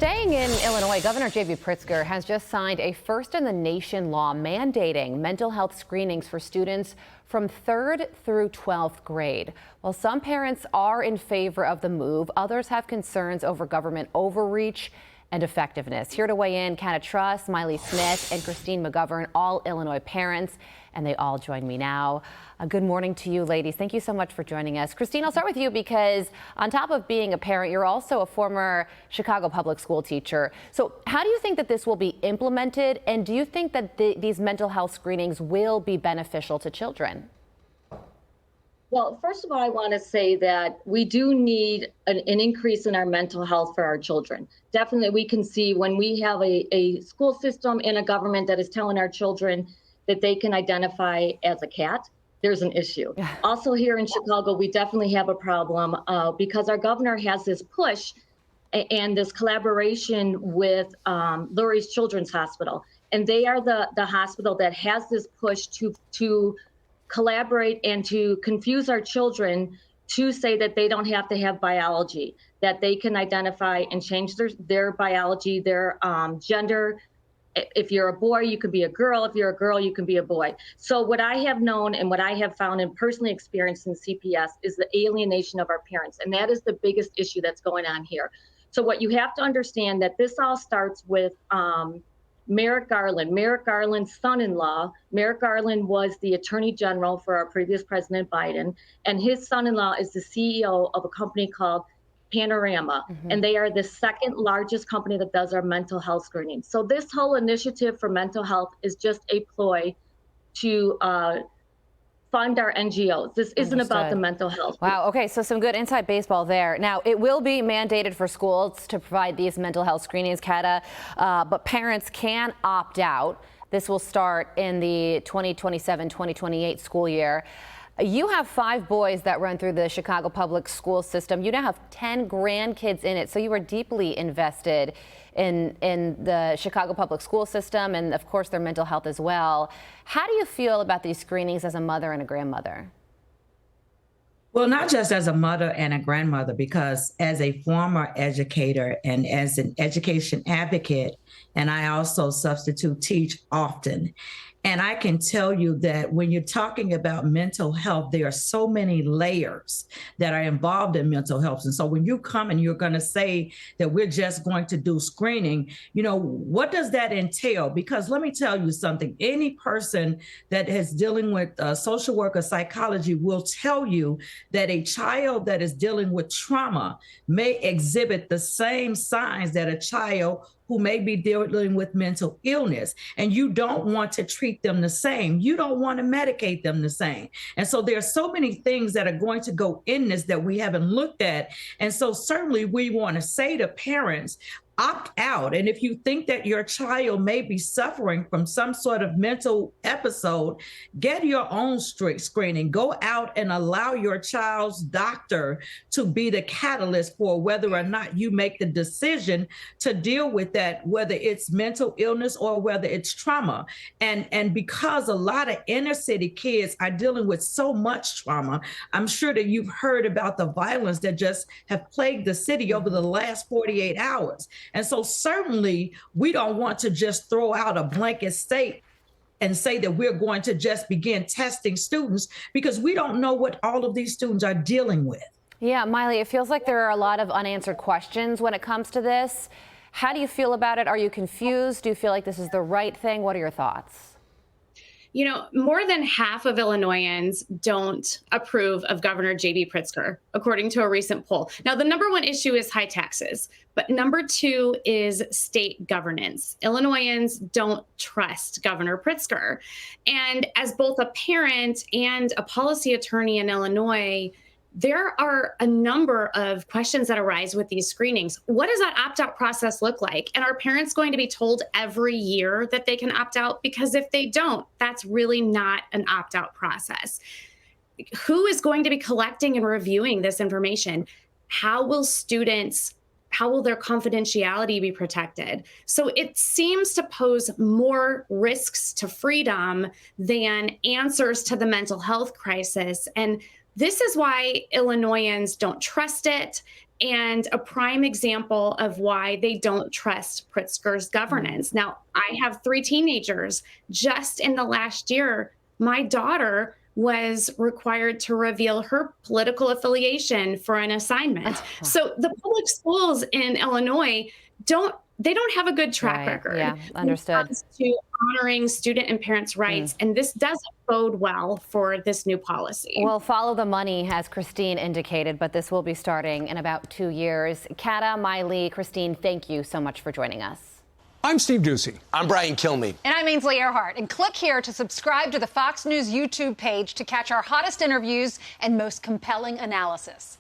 Staying in Illinois, Governor J.B. Pritzker has just signed a first-in-the-nation law mandating mental health screenings for students from 3rd through 12th grade. While some parents are in favor of the move, others have concerns over government overreach and effectiveness. Here to weigh in, Cata, Truss, Mailee Smith, and Christine McGovern, all Illinois parents, and they all join me now. Good morning to you, ladies. Thank you so much for joining us. Christine, I'll start with you because on top of being a parent, you're also a former Chicago public school teacher. So how do you think that this will be implemented? And do you think that these mental health screenings will be beneficial to children? Well, first of all, I want to say that we do need an increase in our mental health for our children. Definitely, we can see when we have a school system and a government that is telling our children that they can identify as a cat, there's an issue. Also here in Chicago, we definitely have a problem because our governor has this push and this collaboration with Lurie's Children's Hospital. And they are the hospital that has this push to collaborate and to confuse our children to say that they don't have to have biology, that they can identify and change their biology, their gender. If you're a boy, you could be a girl. If you're a girl, you can be a boy. So what I have known and what I have found and personally experienced in CPS is the alienation of our parents. And that is the biggest issue that's going on here. So what you have to understand that this all starts with Merrick Garland. Merrick Garland's son-in-law. Merrick Garland was the attorney general for our previous President Biden. And his son-in-law is the CEO of a company called Panorama, and they are the second largest company that does our mental health screening. So this whole initiative for mental health is just a ploy to fund our NGOs. This isn't about the mental health. Wow. Okay. So some good inside baseball there. Now, it will be mandated for schools to provide these mental health screenings, Cata, but parents can opt out. This will start in the 2027-2028 school year. You have 5 boys that run through the Chicago public school system. You now have 10 grandkids in it, so you are deeply invested in the Chicago public school system and, of course, their mental health as well. How do you feel about these screenings as a mother and a grandmother? Well, not just as a mother and a grandmother, because as a former educator and as an education advocate, and I also substitute teach often. And I can tell you that when you're talking about mental health, there are so many layers that are involved in mental health. And so when you come and you're going to say that we're just going to do screening, you know, what does that entail? Because let me tell you something, any person that is dealing with social work or psychology will tell you that a child that is dealing with trauma may exhibit the same signs that a child who may be dealing with mental illness, and you don't want to treat them the same. You don't want to medicate them the same. And so there are so many things that are going to go in this that we haven't looked at. And so certainly we want to say to parents, opt out. And if you think that your child may be suffering from some sort of mental episode, get your own screening. Go out and allow your child's doctor to be the catalyst for whether or not you make the decision to deal with that, whether it's mental illness or whether it's trauma. And because a lot of inner city kids are dealing with so much trauma, I'm sure that you've heard about the violence that just have plagued the city over the last 48 hours. And so certainly we don't want to just throw out a blanket statement and say that we're going to just begin testing students because we don't know what all of these students are dealing with. Yeah, Mailee, it feels like there are a lot of unanswered questions when it comes to this. How do you feel about it? Are you confused? Do you feel like this is the right thing? What are your thoughts? You know, more than half of Illinoisans don't approve of Governor J.B. Pritzker, according to a recent poll. Now, the number one issue is high taxes, but number 2 is state governance. Illinoisans don't trust Governor Pritzker. And as both a parent and a policy attorney in Illinois, there are a number of questions that arise with these screenings. What does that opt-out process look like? And are parents going to be told every year that they can opt out? Because if they don't, that's really not an opt-out process. Who is going to be collecting and reviewing this information? How will their confidentiality be protected? So it seems to pose more risks to freedom than answers to the mental health crisis. And this is why Illinoisans don't trust it. and a prime example of why they don't trust Pritzker's governance. Now, I have 3 teenagers. Just in the last year, my daughter was required to reveal her political affiliation for an assignment. So the public schools in Illinois don't have a good track record. Yeah, understood. When it comes to honoring student and parents' rights, and this doesn't bode well for this new policy. Well, follow the money, as Christine indicated, but this will be starting in about 2 years. Cata, Mailee, Christine, thank you so much for joining us. I'm Steve Ducey. I'm Brian Kilmeade. And I'm Ainsley Earhart. And click here to subscribe to the Fox News YouTube page to catch our hottest interviews and most compelling analysis.